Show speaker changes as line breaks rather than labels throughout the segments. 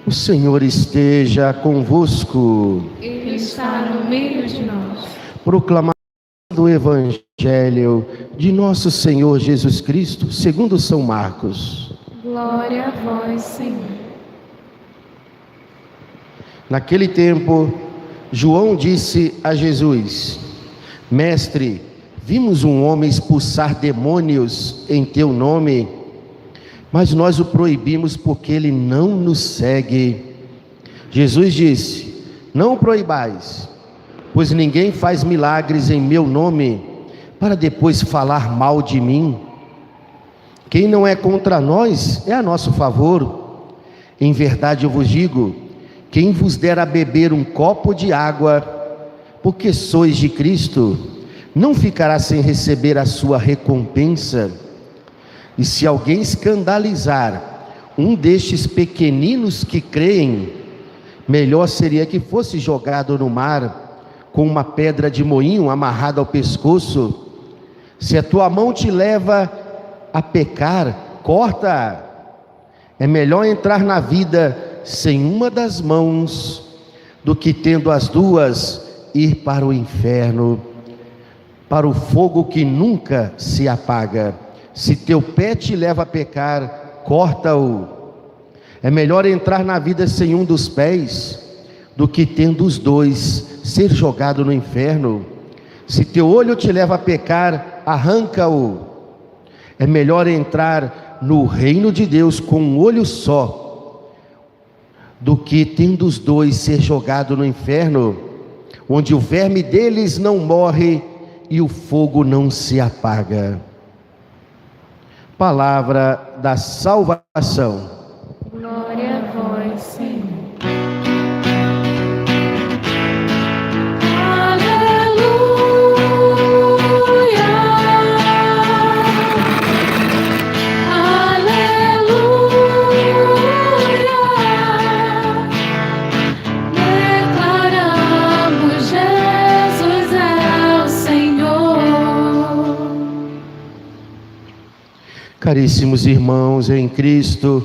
O Senhor esteja convosco.
Ele está no meio de nós.
Proclamação do Evangelho de nosso Senhor Jesus Cristo, segundo São Marcos.
Glória a vós, Senhor.
Naquele tempo, João disse a Jesus: Mestre, vimos um homem expulsar demônios em teu nome, mas nós o proibimos porque ele não nos segue. Jesus disse: Não o proibais, pois ninguém faz milagres em meu nome para depois falar mal de mim. Quem não é contra nós é a nosso favor. Em verdade eu vos digo, quem vos der a beber um copo de água, porque sois de Cristo, não ficará sem receber a sua recompensa. E se alguém escandalizar um destes pequeninos que creem, melhor seria que fosse jogado no mar com uma pedra de moinho amarrada ao pescoço. Se a tua mão te leva a pecar, corta-a. É melhor entrar na vida sem uma das mãos do que tendo as duas ir para o inferno, para o fogo que nunca se apaga. Se teu pé te leva a pecar, corta-o. É melhor entrar na vida sem um dos pés do que tendo os dois ser jogado no inferno. Se teu olho te leva a pecar, arranca-o. É melhor entrar no reino de Deus com um olho só do que tendo os dois ser jogado no inferno, onde o verme deles não morre e o fogo não se apaga. Palavra da salvação.
Glória a vós, Senhor.
Caríssimos irmãos em Cristo,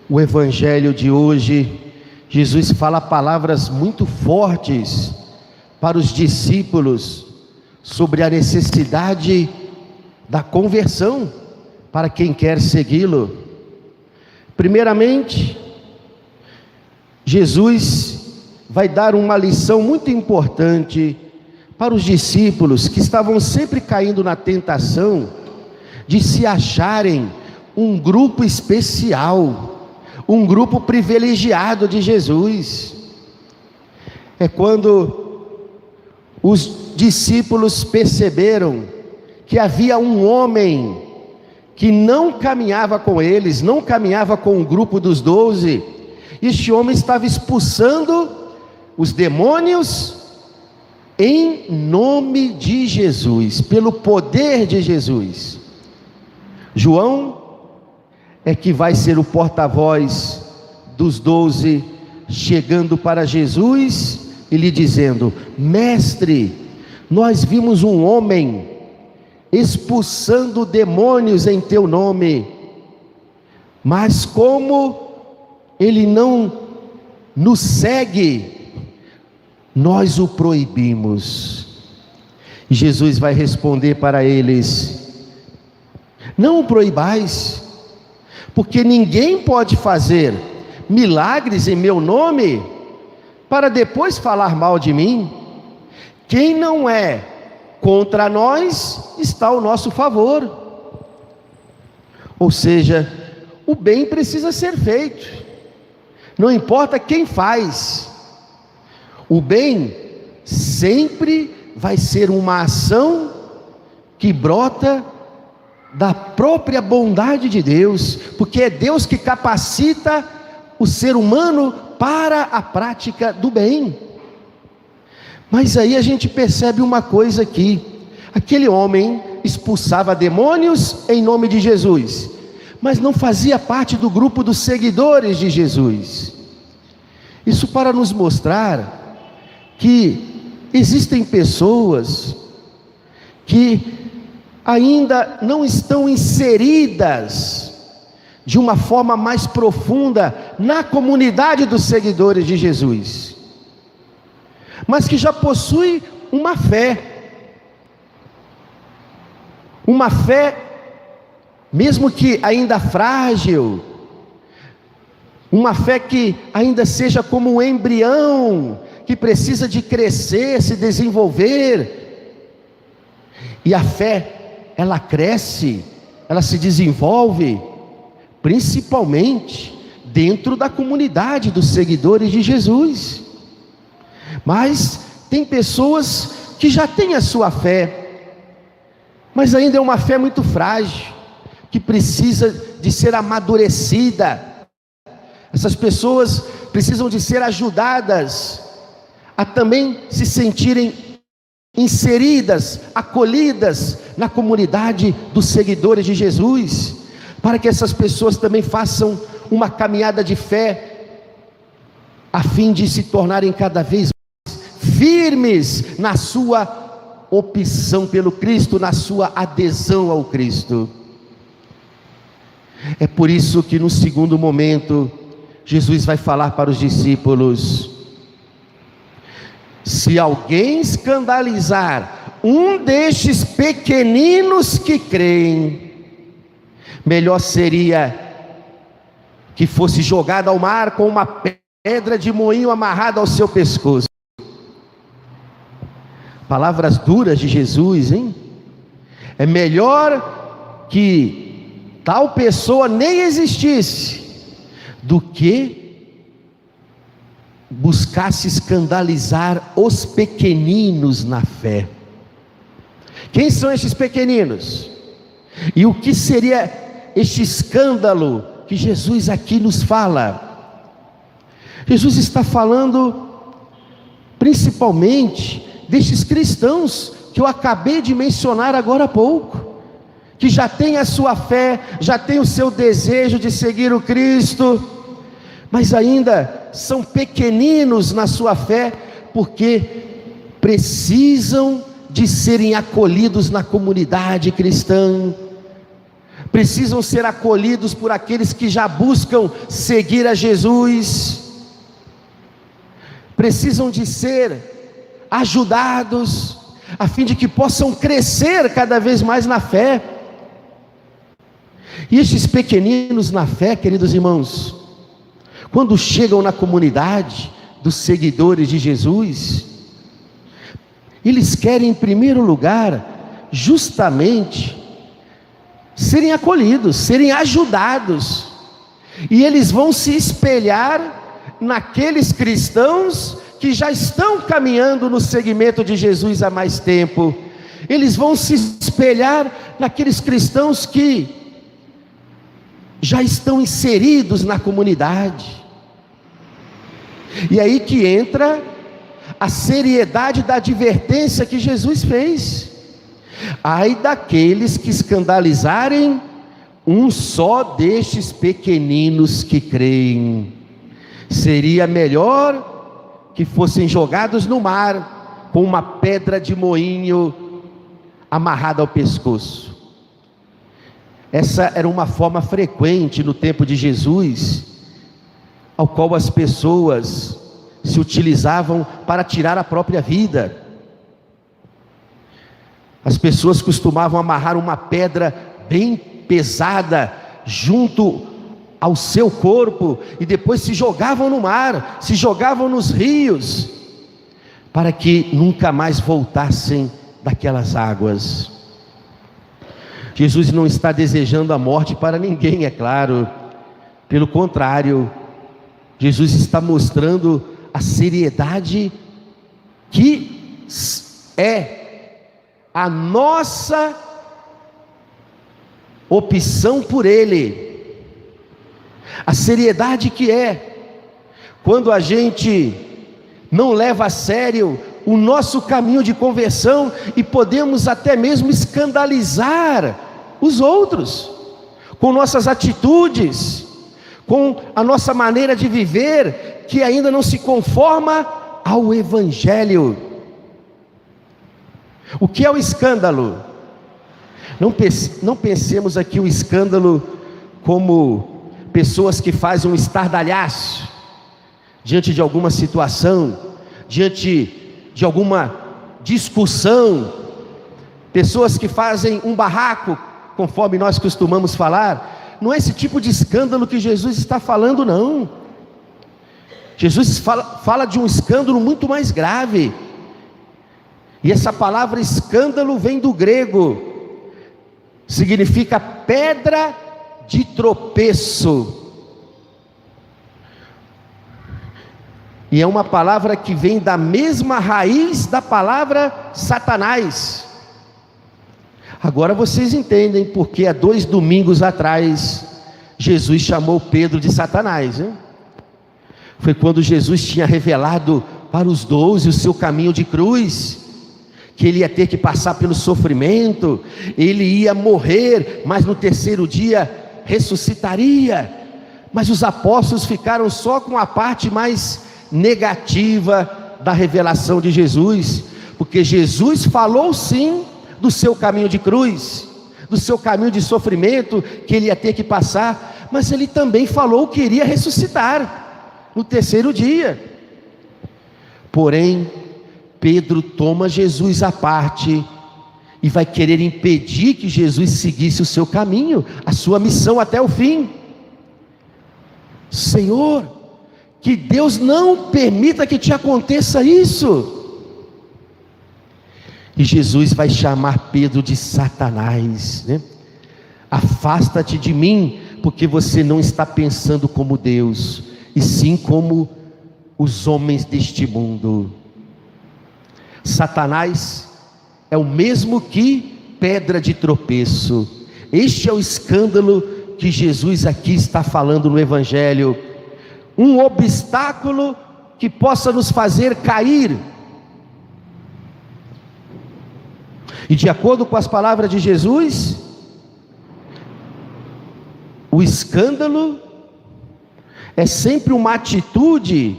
o Evangelho de hoje, Jesus fala palavras muito fortes para os discípulos sobre a necessidade da conversão para quem quer segui-lo. Primeiramente, Jesus vai dar uma lição muito importante para os discípulos que estavam sempre caindo na tentação de se acharem um grupo especial, um grupo privilegiado de Jesus. É quando os discípulos perceberam que havia um homem que não caminhava com eles, não caminhava com o grupo dos 12. Este homem estava expulsando os demônios em nome de Jesus, pelo poder de Jesus. João é que vai ser o porta-voz dos 12, chegando para Jesus e lhe dizendo: Mestre, nós vimos um homem expulsando demônios em teu nome, mas como ele não nos segue, nós o proibimos. E Jesus vai responder para eles: não o proibais, porque ninguém pode fazer milagres em meu nome para depois falar mal de mim. Quem não é contra nós está ao nosso favor. Ou seja, o bem precisa ser feito, não importa quem faz. O bem sempre vai ser uma ação que brota da própria bondade de Deus, porque é Deus que capacita o ser humano para a prática do bem. Mas aí a gente percebe uma coisa aqui: aquele homem expulsava demônios em nome de Jesus, mas não fazia parte do grupo dos seguidores de Jesus. Isso para nos mostrar que existem pessoas que ainda não estão inseridas de uma forma mais profunda na comunidade dos seguidores de Jesus, mas que já possui uma fé, mesmo que ainda frágil, uma fé que ainda seja como um embrião, que precisa de crescer, se desenvolver. E a fé, ela cresce, ela se desenvolve, principalmente dentro da comunidade dos seguidores de Jesus. Mas tem pessoas que já têm a sua fé, mas ainda é uma fé muito frágil, que precisa de ser amadurecida. Essas pessoas precisam de ser ajudadas a também se sentirem inseridas, acolhidas na comunidade dos seguidores de Jesus, para que essas pessoas também façam uma caminhada de fé, a fim de se tornarem cada vez mais firmes na sua opção pelo Cristo, na sua adesão ao Cristo. É por isso que no segundo momento, Jesus vai falar para os discípulos: se alguém escandalizar um destes pequeninos que creem, melhor seria que fosse jogado ao mar com uma pedra de moinho amarrada ao seu pescoço. Palavras duras de Jesus, hein? É melhor que tal pessoa nem existisse, do que buscasse escandalizar os pequeninos na fé. Quem são esses pequeninos? E o que seria este escândalo que Jesus aqui nos fala? Jesus está falando principalmente destes cristãos que eu acabei de mencionar agora há pouco, que já tem a sua fé, já tem o seu desejo de seguir o Cristo, mas ainda são pequeninos na sua fé, porque precisam de serem acolhidos na comunidade cristã, precisam ser acolhidos por aqueles que já buscam seguir a Jesus, precisam de ser ajudados, a fim de que possam crescer cada vez mais na fé. E estes pequeninos na fé, queridos irmãos, quando chegam na comunidade dos seguidores de Jesus, eles querem em primeiro lugar, justamente, serem acolhidos, serem ajudados, e eles vão se espelhar naqueles cristãos que já estão caminhando no seguimento de Jesus há mais tempo. Eles vão se espelhar naqueles cristãos que já estão inseridos na comunidade. E aí que entra a seriedade da advertência que Jesus fez: ai daqueles que escandalizarem um só destes pequeninos que creem, seria melhor que fossem jogados no mar com uma pedra de moinho amarrada ao pescoço. Essa era uma forma frequente no tempo de Jesus, ao qual as pessoas se utilizavam para tirar a própria vida. As pessoas costumavam amarrar uma pedra bem pesada junto ao seu corpo, e depois se jogavam no mar, se jogavam nos rios, para que nunca mais voltassem daquelas águas. Jesus não está desejando a morte para ninguém, é claro. Pelo contrário, Jesus está mostrando a seriedade que é a nossa opção por Ele, a seriedade que é quando a gente não leva a sério o nosso caminho de conversão, e podemos até mesmo escandalizar os outros com nossas atitudes, com a nossa maneira de viver, que ainda não se conforma ao Evangelho. O que é o escândalo? Não pensemos aqui o escândalo como pessoas que fazem um estardalhaço diante de alguma situação, diante de alguma discussão, pessoas que fazem um barraco, conforme nós costumamos falar. Não é esse tipo de escândalo que Jesus está falando, não. Jesus fala de um escândalo muito mais grave, e essa palavra escândalo vem do grego, significa pedra de tropeço, e é uma palavra que vem da mesma raiz da palavra Satanás. Agora vocês entendem porque há 2 domingos atrás Jesus chamou Pedro de Satanás, né? Foi quando Jesus tinha revelado para os 12 o seu caminho de cruz, que ele ia ter que passar pelo sofrimento, ele ia morrer, mas no 3º dia ressuscitaria. Mas os apóstolos ficaram só com a parte mais negativa da revelação de Jesus, porque Jesus falou sim do seu caminho de cruz, do seu caminho de sofrimento que ele ia ter que passar, mas ele também falou que iria ressuscitar no 3º dia. Porém, Pedro toma Jesus à parte e vai querer impedir que Jesus seguisse o seu caminho, a sua missão até o fim. Senhor, que Deus não permita que te aconteça isso. E Jesus vai chamar Pedro de Satanás, né? Afasta-te de mim, porque você não está pensando como Deus, e sim como os homens deste mundo. Satanás é o mesmo que pedra de tropeço. Este é o escândalo que Jesus aqui está falando no Evangelho. Um obstáculo que possa nos fazer cair. E de acordo com as palavras de Jesus, o escândalo é sempre uma atitude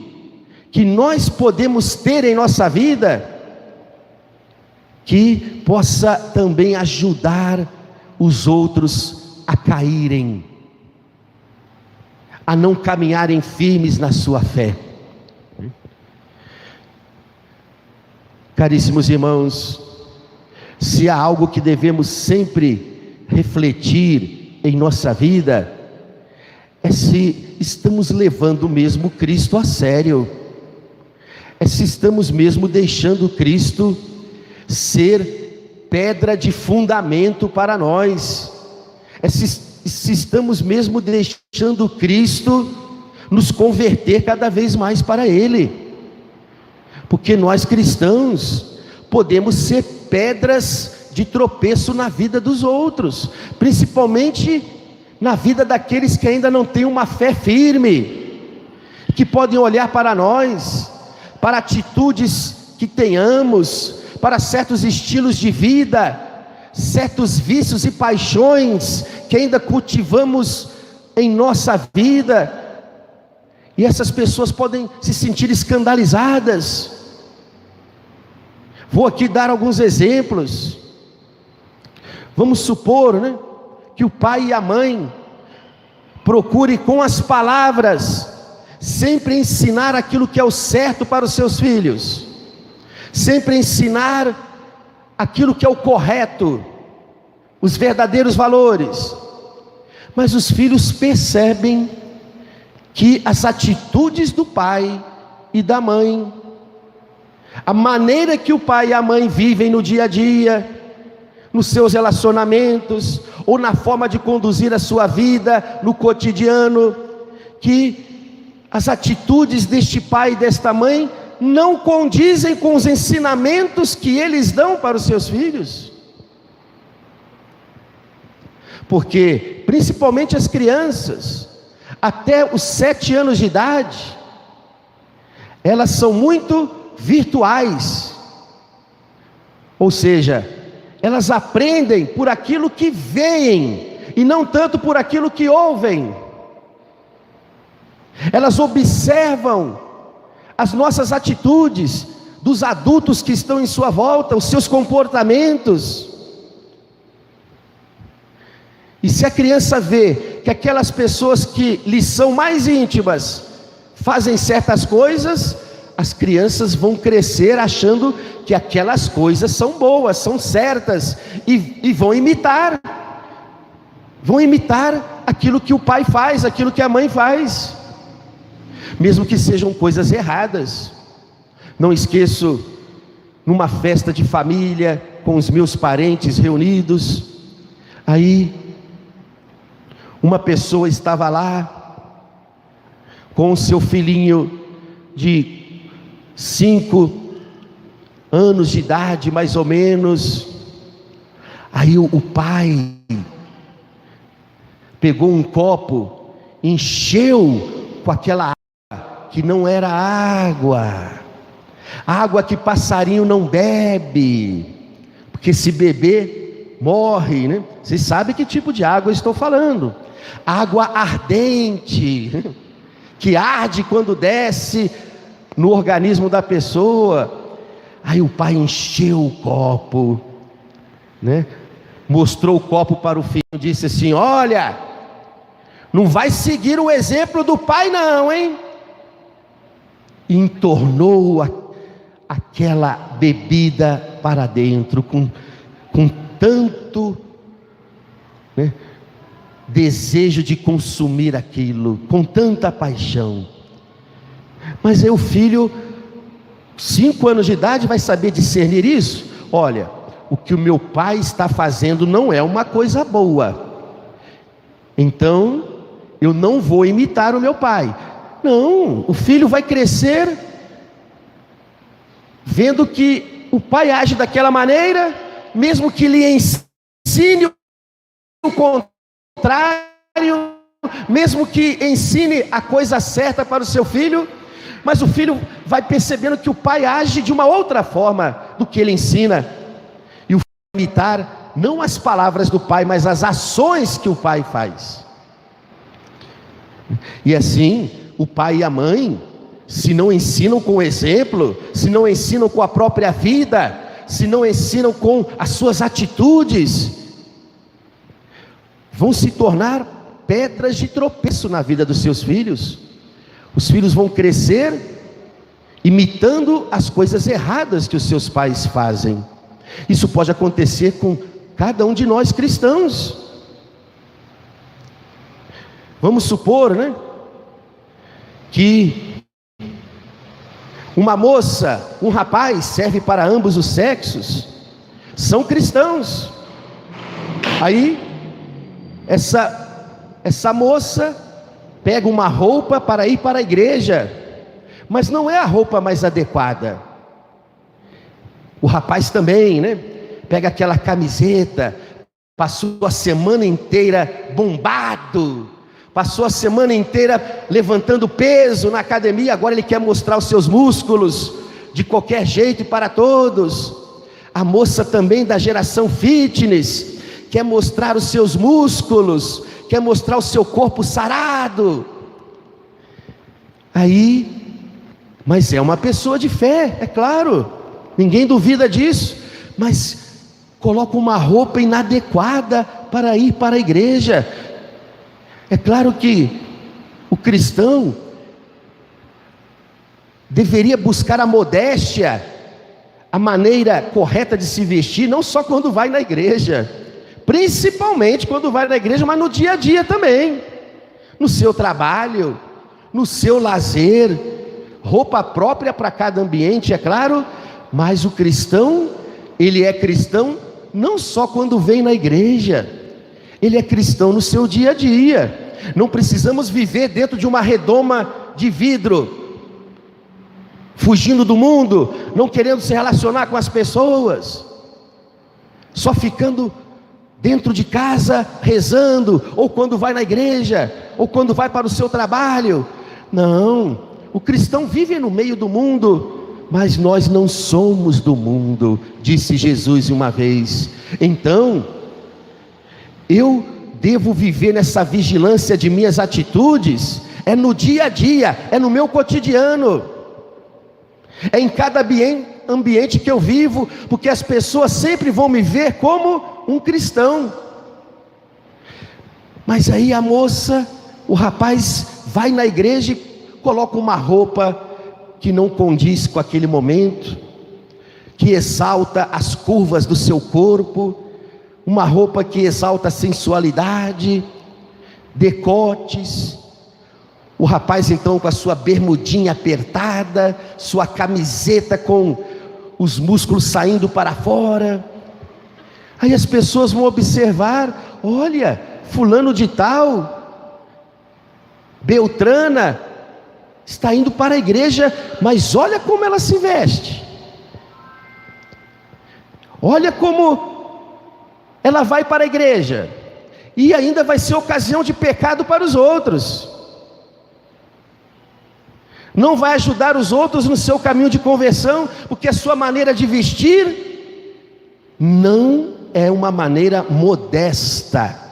que nós podemos ter em nossa vida, que possa também ajudar os outros a caírem, a não caminharem firmes na sua fé. Caríssimos irmãos, se há algo que devemos sempre refletir em nossa vida, é se estamos levando mesmo Cristo a sério, é se estamos mesmo deixando Cristo ser pedra de fundamento para nós, é se estamos mesmo deixando Cristo nos converter cada vez mais para Ele, porque nós cristãos podemos ser pedras de tropeço na vida dos outros, principalmente na vida daqueles que ainda não têm uma fé firme, que podem olhar para nós, para atitudes que tenhamos, para certos estilos de vida, certos vícios e paixões que ainda cultivamos em nossa vida, e essas pessoas podem se sentir escandalizadas. Vou aqui dar alguns exemplos. Vamos supor, né, que o pai e a mãe procurem com as palavras sempre ensinar aquilo que é o certo para os seus filhos, sempre ensinar aquilo que é o correto, os verdadeiros valores, mas os filhos percebem que as atitudes do pai e da mãe, a maneira que o pai e a mãe vivem no dia a dia, nos seus relacionamentos, ou na forma de conduzir a sua vida no cotidiano, que as atitudes deste pai e desta mãe não condizem com os ensinamentos que eles dão para os seus filhos. Porque, principalmente as crianças, até os 7 anos de idade, elas são muito virtuais, ou seja, elas aprendem por aquilo que veem, e não tanto por aquilo que ouvem. Elas observam as nossas atitudes, dos adultos que estão em sua volta, os seus comportamentos. E se a criança vê que aquelas pessoas que lhes são mais íntimas fazem certas coisas, as crianças vão crescer achando que aquelas coisas são boas, são certas, e vão imitar aquilo que o pai faz, aquilo que a mãe faz, mesmo que sejam coisas erradas. Não esqueço, numa festa de família, com os meus parentes reunidos, aí uma pessoa estava lá, com o seu filhinho de 5 anos de idade, mais ou menos. Aí o pai pegou um copo, encheu com aquela água, que não era água que passarinho não bebe, porque se beber, morre, né? Vocês sabem que tipo de água eu estou falando. Água ardente, que arde quando desce no organismo da pessoa. Aí o pai encheu o copo, né? Mostrou o copo para o filho e disse assim: olha, não vai seguir o exemplo do pai não, hein? E entornou aquela bebida para dentro, com tanto, né, desejo de consumir aquilo, com tanta paixão. Mas aí o filho, 5 anos de idade, vai saber discernir isso? Olha, o que o meu pai está fazendo não é uma coisa boa, então eu não vou imitar o meu pai. Não, o filho vai crescer vendo que o pai age daquela maneira, mesmo que lhe ensine o contrário, mesmo que ensine a coisa certa para o seu filho, mas o filho vai percebendo que o pai age de uma outra forma do que ele ensina, e o filho vai imitar não as palavras do pai, mas as ações que o pai faz. E assim, o pai e a mãe, se não ensinam com o exemplo, se não ensinam com a própria vida, se não ensinam com as suas atitudes, vão se tornar pedras de tropeço na vida dos seus filhos. Os filhos vão crescer imitando as coisas erradas que os seus pais fazem. Isso pode acontecer com cada um de nós cristãos. Vamos supor, né, que uma moça, um rapaz, serve para ambos os sexos, são cristãos. Aí essa moça pega uma roupa para ir para a igreja, mas não é a roupa mais adequada. O rapaz também, né? Pega aquela camiseta, passou a semana inteira bombado, passou a semana inteira levantando peso na academia, agora ele quer mostrar os seus músculos de qualquer jeito e para todos. A moça também da geração fitness quer mostrar os seus músculos, quer mostrar o seu corpo sarado. Aí, mas é uma pessoa de fé, é claro, ninguém duvida disso, mas coloca uma roupa inadequada para ir para a igreja. É claro que o cristão deveria buscar a modéstia, a maneira correta de se vestir, não só quando vai na igreja, principalmente quando vai na igreja, mas no dia a dia também, no seu trabalho, no seu lazer, roupa própria para cada ambiente, é claro, mas o cristão, ele é cristão não só quando vem na igreja, ele é cristão no seu dia a dia. Não precisamos viver dentro de uma redoma de vidro, fugindo do mundo, não querendo se relacionar com as pessoas, só ficando dentro de casa rezando, ou quando vai na igreja, ou quando vai para o seu trabalho. Não, o cristão vive no meio do mundo, mas nós não somos do mundo, disse Jesus uma vez. Então, eu devo viver nessa vigilância de minhas atitudes, é no dia a dia, é no meu cotidiano, é em cada ambiente que eu vivo, porque as pessoas sempre vão me ver como um cristão. Mas aí a moça, o rapaz vai na igreja e coloca uma roupa que não condiz com aquele momento, que exalta as curvas do seu corpo, uma roupa que exalta a sensualidade, decotes. O rapaz então com a sua bermudinha apertada, sua camiseta com os músculos saindo para fora. Aí as pessoas vão observar: olha, fulano de tal, Beltrana, está indo para a igreja, mas olha como ela se veste, olha como ela vai para a igreja, e ainda vai ser ocasião de pecado para os outros, não vai ajudar os outros no seu caminho de conversão, porque a sua maneira de vestir não é uma maneira modesta.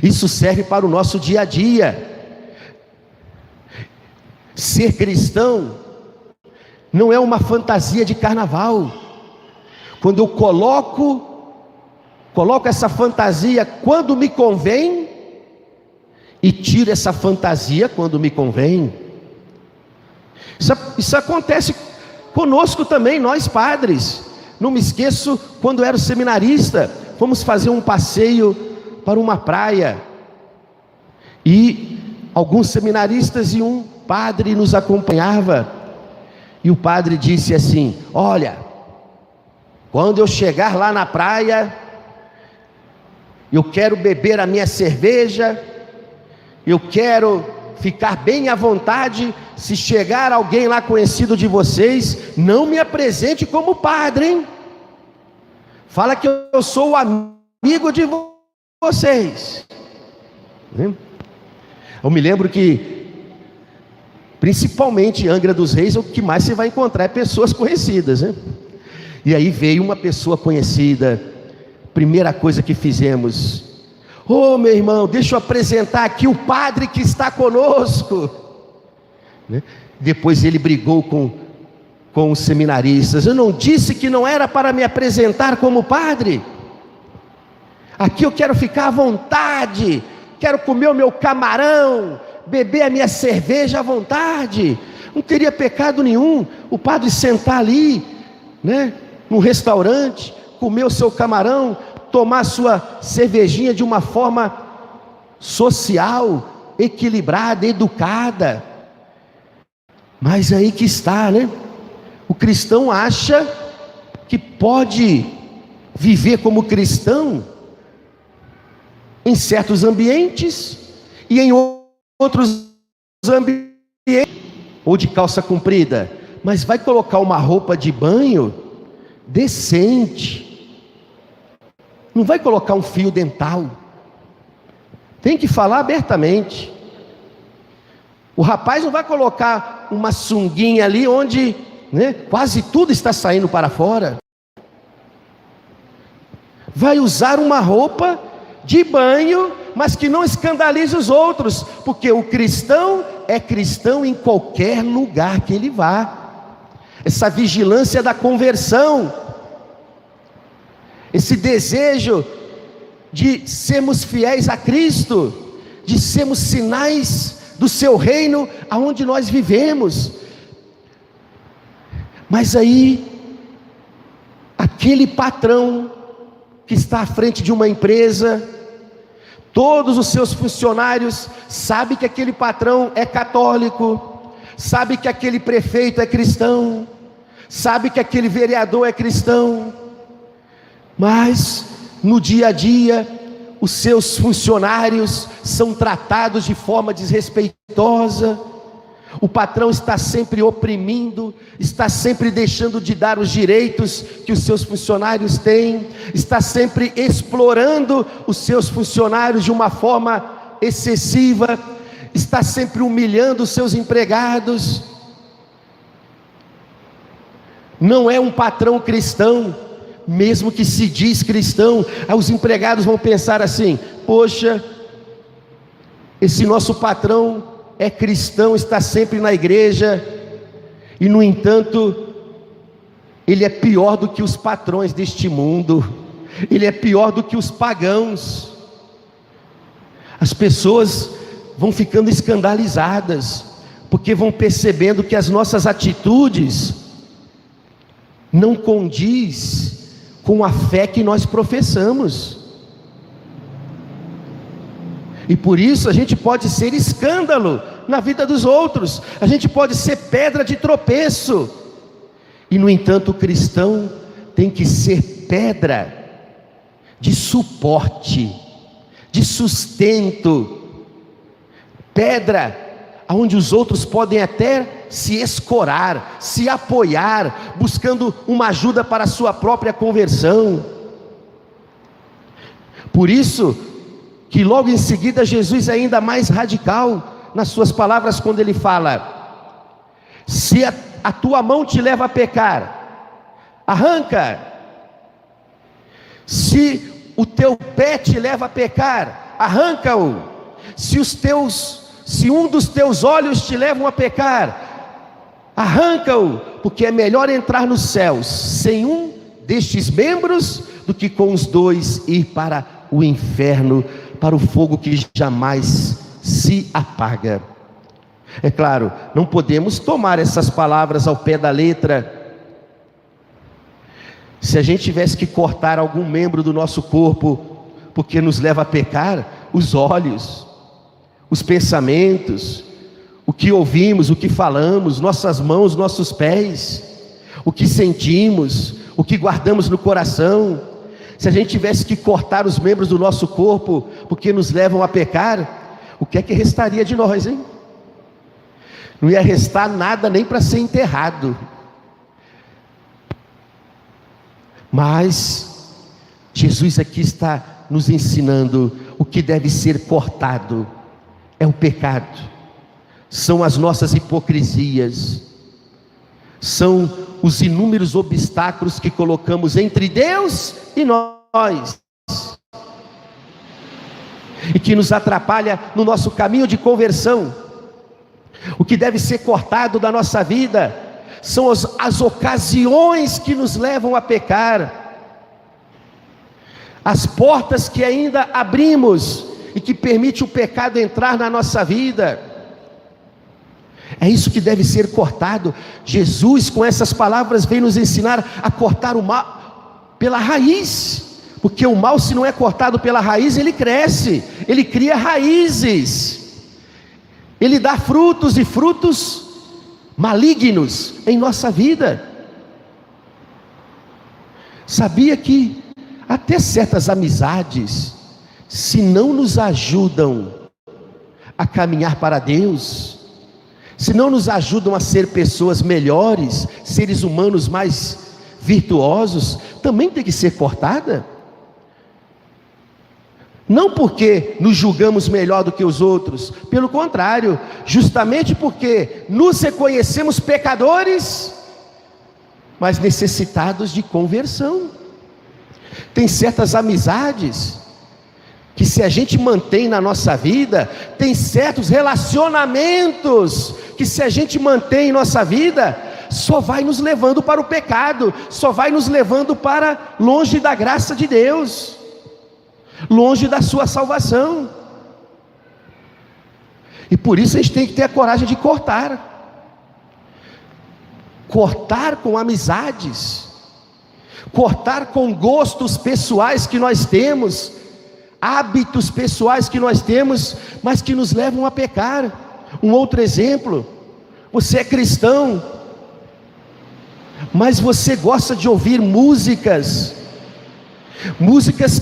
Isso serve para o nosso dia a dia. Ser cristão não é uma fantasia de carnaval. Quando eu coloco essa fantasia quando me convém, e tiro essa fantasia quando me convém. Isso acontece conosco também, nós padres. Não me esqueço, quando eu era seminarista, fomos fazer um passeio para uma praia, e alguns seminaristas e um padre nos acompanhava, e o padre disse assim: olha, quando eu chegar lá na praia, eu quero beber a minha cerveja, eu quero ficar bem à vontade. Se chegar alguém lá conhecido de vocês, não me apresente como padre, hein? Fala que eu sou o amigo de vocês. Eu me lembro que, principalmente em Angra dos Reis, o que mais você vai encontrar é pessoas conhecidas, né? E aí veio uma pessoa conhecida. Primeira coisa que fizemos: ô meu irmão, deixa eu apresentar aqui o padre que está conosco, né? Depois ele brigou com os seminaristas: eu não disse que não era para me apresentar como padre? Aqui eu quero ficar à vontade, quero comer o meu camarão, beber a minha cerveja à vontade, não teria pecado nenhum o padre sentar ali, né, num restaurante, comer o seu camarão, tomar a sua cervejinha de uma forma social, equilibrada, educada. Mas aí que está, né? O cristão acha que pode viver como cristão em certos ambientes e em outros ambientes, ou de calça comprida, mas vai colocar uma roupa de banho decente, não vai colocar um fio dental. Tem que falar abertamente. O rapaz não vai colocar uma sunguinha ali onde, né, quase tudo está saindo para fora. Vai usar uma roupa de banho, mas que não escandalize os outros, porque o cristão é cristão em qualquer lugar que ele vá. Essa vigilância da conversão, esse desejo de sermos fiéis a Cristo, de sermos sinais do seu reino aonde nós vivemos. Mas aí, aquele patrão que está à frente de uma empresa, todos os seus funcionários sabem que aquele patrão é católico, sabe que aquele prefeito é cristão, sabe que aquele vereador é cristão, mas no dia a dia os seus funcionários são tratados de forma desrespeitosa. O patrão está sempre oprimindo, está sempre deixando de dar os direitos que os seus funcionários têm, está sempre explorando os seus funcionários de uma forma excessiva, está sempre humilhando os seus empregados. Não é um patrão cristão, mesmo que se diz cristão. Os empregados vão pensar assim: poxa, esse nosso patrão é cristão, está sempre na igreja, e no entanto, ele é pior do que os patrões deste mundo, ele é pior do que os pagãos. As pessoas vão ficando escandalizadas, porque vão percebendo que as nossas atitudes não condiz com a fé que nós professamos. E por isso a gente pode ser escândalo na vida dos outros, a gente pode ser pedra de tropeço. E no entanto o cristão tem que ser pedra de suporte, de sustento, pedra onde os outros podem até se escorar, se apoiar, buscando uma ajuda para a sua própria conversão. Por isso que logo em seguida Jesus é ainda mais radical nas suas palavras, quando ele fala: se a tua mão te leva a pecar, arranca. Se o teu pé te leva a pecar, arranca-o. Se um dos teus olhos te levam a pecar, arranca-o, porque é melhor entrar nos céus sem um destes membros do que com os dois ir para o inferno, para o fogo que jamais se apaga. É claro, não podemos tomar essas palavras ao pé da letra. Se a gente tivesse que cortar algum membro do nosso corpo, porque nos leva a pecar, os olhos, os pensamentos, o que ouvimos, o que falamos, nossas mãos, nossos pés, o que sentimos, o que guardamos no coração, se a gente tivesse que cortar os membros do nosso corpo, porque nos levam a pecar, o que é que restaria de nós, hein? Não ia restar nada nem para ser enterrado. Mas Jesus aqui está nos ensinando o que deve ser cortado. É o pecado, são as nossas hipocrisias, são os inúmeros obstáculos que colocamos entre Deus e nós, e que nos atrapalha no nosso caminho de conversão. O que deve ser cortado da nossa vida são as ocasiões que nos levam a pecar, as portas que ainda abrimos e que permite o pecado entrar na nossa vida. É isso que deve ser cortado. Jesus, com essas palavras, vem nos ensinar a cortar o mal pela raiz, porque o mal, se não é cortado pela raiz, ele cresce, ele cria raízes, ele dá frutos, e frutos malignos em nossa vida. Sabia que até certas amizades, se não nos ajudam a caminhar para Deus, se não nos ajudam a ser pessoas melhores, seres humanos mais virtuosos, também tem que ser cortada? Não porque nos julgamos melhor do que os outros, pelo contrário, justamente porque nos reconhecemos pecadores, mas necessitados de conversão. Tem certas amizades que, se a gente mantém na nossa vida, tem certos relacionamentos que, se a gente mantém em nossa vida, só vai nos levando para o pecado, só vai nos levando para longe da graça de Deus, longe da sua salvação. E por isso a gente tem que ter a coragem de cortar com amizades, cortar com gostos pessoais que nós temos, hábitos pessoais que nós temos, mas que nos levam a pecar. Um outro exemplo: você é cristão, mas você gosta de ouvir músicas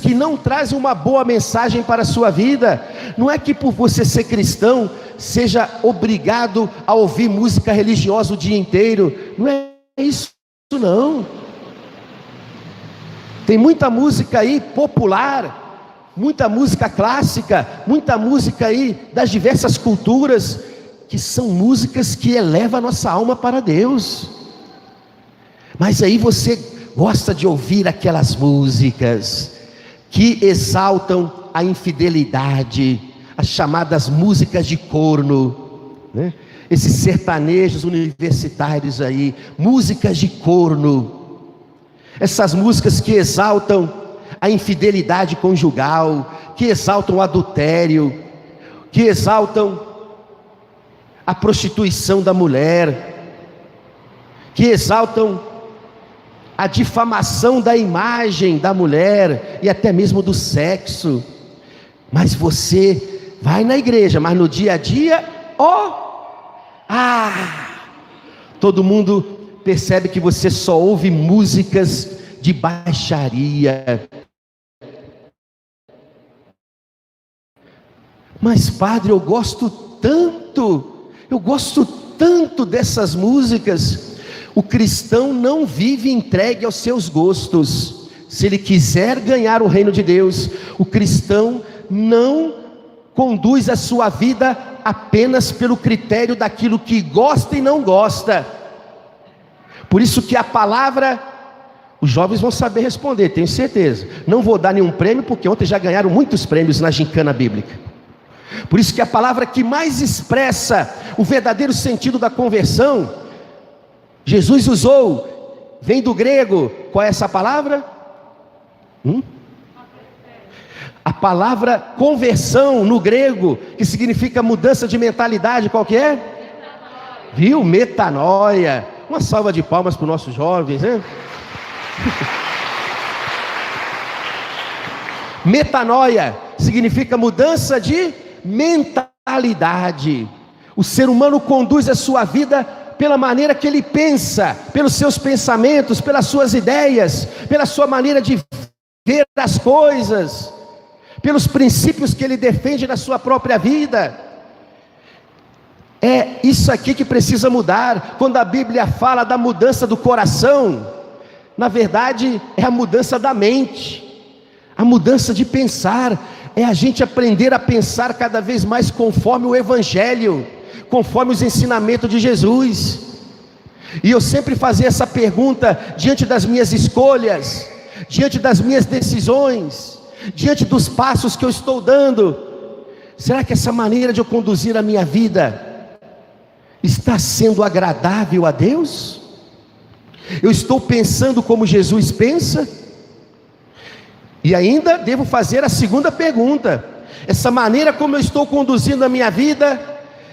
que não trazem uma boa mensagem para a sua vida. Não é que por você ser cristão, seja obrigado a ouvir música religiosa o dia inteiro, não é isso não. Tem muita música aí popular, muita música clássica, muita música aí das diversas culturas, que são músicas que elevam a nossa alma para Deus. Mas aí você gosta de ouvir aquelas músicas que exaltam a infidelidade, as chamadas músicas de corno, né? Esses sertanejos universitários aí, músicas de corno, essas músicas que exaltam a infidelidade conjugal, que exaltam o adultério, que exaltam a prostituição da mulher, que exaltam a difamação da imagem da mulher e até mesmo do sexo. Mas você vai na igreja, mas no dia a dia, todo mundo percebe que você só ouve músicas de baixaria. Mas padre, eu gosto tanto dessas músicas. O cristão não vive entregue aos seus gostos. Se ele quiser ganhar o reino de Deus, o cristão não conduz a sua vida apenas pelo critério daquilo que gosta e não gosta. Por isso que a palavra, os jovens vão saber responder, tenho certeza. Não vou dar nenhum prêmio, porque ontem já ganharam muitos prêmios na gincana bíblica. Por isso que a palavra que mais expressa o verdadeiro sentido da conversão, Jesus usou, vem do grego. Qual é essa palavra? A palavra conversão no grego, que significa mudança de mentalidade, qual que é? Metanoia. Viu? Metanoia. Uma salva de palmas para os nossos jovens, né? Metanoia significa mudança de mentalidade. O ser humano conduz a sua vida pela maneira que ele pensa, pelos seus pensamentos, pelas suas ideias, pela sua maneira de ver as coisas, pelos princípios que ele defende na sua própria vida. É isso aqui que precisa mudar. Quando a Bíblia fala da mudança do coração, na verdade é a mudança da mente, a mudança de pensar. É a gente aprender a pensar cada vez mais conforme o Evangelho, conforme os ensinamentos de Jesus. E eu sempre fazia essa pergunta diante das minhas escolhas, diante das minhas decisões, diante dos passos que eu estou dando: será que essa maneira de eu conduzir a minha vida está sendo agradável a Deus? Eu estou pensando como Jesus pensa? E ainda devo fazer a segunda pergunta: essa maneira como eu estou conduzindo a minha vida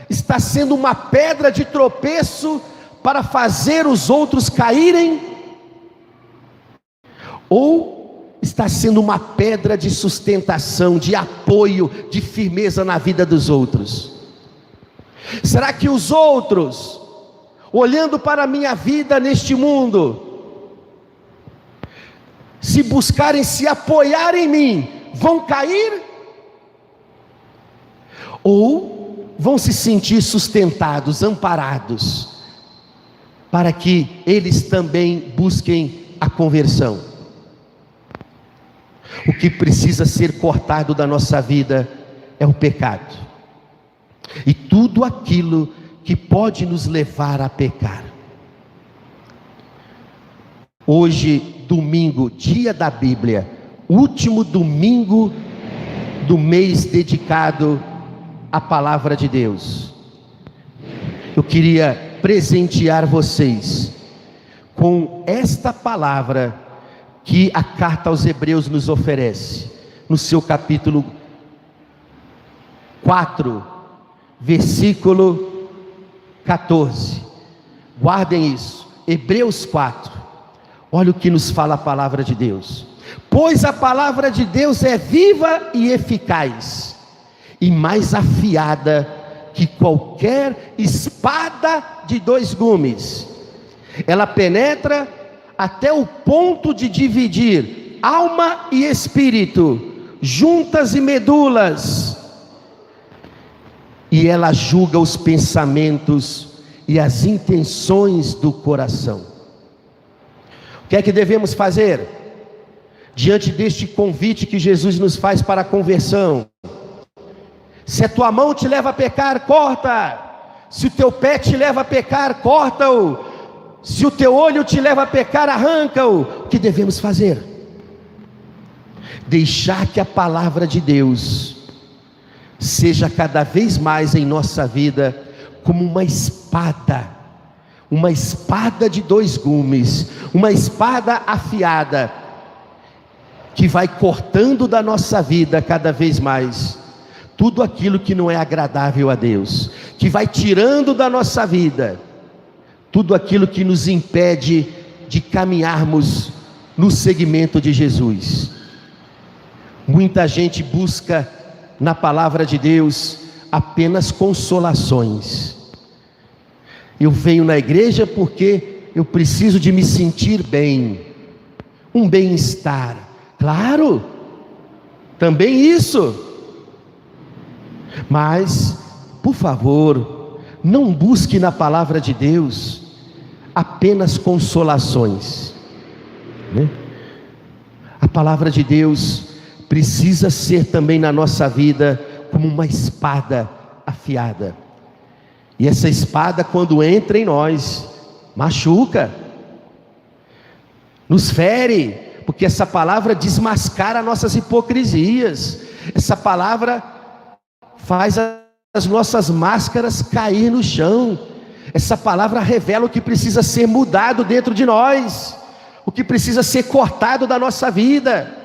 está sendo uma pedra de tropeço para fazer os outros caírem? Ou está sendo uma pedra de sustentação, de apoio, de firmeza na vida dos outros? Será que os outros, olhando para a minha vida neste mundo, se buscarem se apoiar em mim, vão cair? Ou vão se sentir sustentados, amparados, para que eles também busquem a conversão? O que precisa ser cortado da nossa vida é o pecado, e tudo aquilo que pode nos levar a pecar. Hoje, domingo, dia da Bíblia, último domingo do mês dedicado à palavra de Deus. Eu queria presentear vocês com esta palavra que a carta aos Hebreus nos oferece, no seu capítulo 4, versículo 14. Guardem isso, Hebreus 4. Olha o que nos fala a palavra de Deus: pois a palavra de Deus é viva e eficaz, e mais afiada que qualquer espada de 2 gumes. Ela penetra até o ponto de dividir alma e espírito, juntas e medulas, e ela julga os pensamentos e as intenções do coração. O que é que devemos fazer diante deste convite que Jesus nos faz para a conversão? Se a tua mão te leva a pecar, corta. Se o teu pé te leva a pecar, corta-o. Se o teu olho te leva a pecar, arranca-o. O que devemos fazer? Deixar que a palavra de Deus seja cada vez mais em nossa vida como uma espada de 2 gumes, uma espada afiada, que vai cortando da nossa vida cada vez mais tudo aquilo que não é agradável a Deus, que vai tirando da nossa vida tudo aquilo que nos impede de caminharmos no segmento de Jesus. Muita gente busca na palavra de Deus apenas consolações. Eu venho na igreja porque eu preciso de me sentir bem, um bem-estar. Claro, também isso. Mas, por favor, não busque na palavra de Deus apenas consolações, né? A palavra de Deus precisa ser também na nossa vida como uma espada afiada. E essa espada, quando entra em nós, machuca, nos fere, porque essa palavra desmascara nossas hipocrisias. Essa palavra faz as nossas máscaras cair no chão. Essa palavra revela o que precisa ser mudado dentro de nós, o que precisa ser cortado da nossa vida.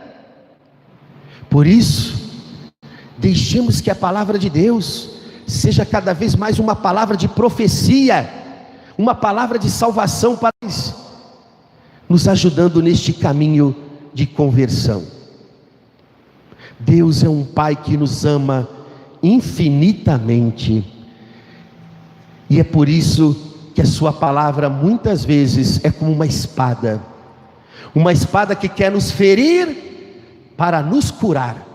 Por isso, deixemos que a palavra de Deus seja cada vez mais uma palavra de profecia, uma palavra de salvação para nós, nos ajudando neste caminho de conversão. Deus é um Pai que nos ama infinitamente, e é por isso que a sua palavra muitas vezes é como uma espada que quer nos ferir para nos curar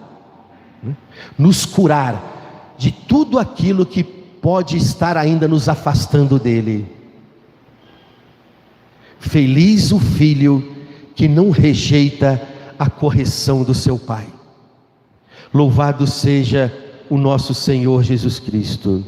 de tudo aquilo que pode estar ainda nos afastando dele. Feliz o filho que não rejeita a correção do seu pai. Louvado seja o nosso Senhor Jesus Cristo.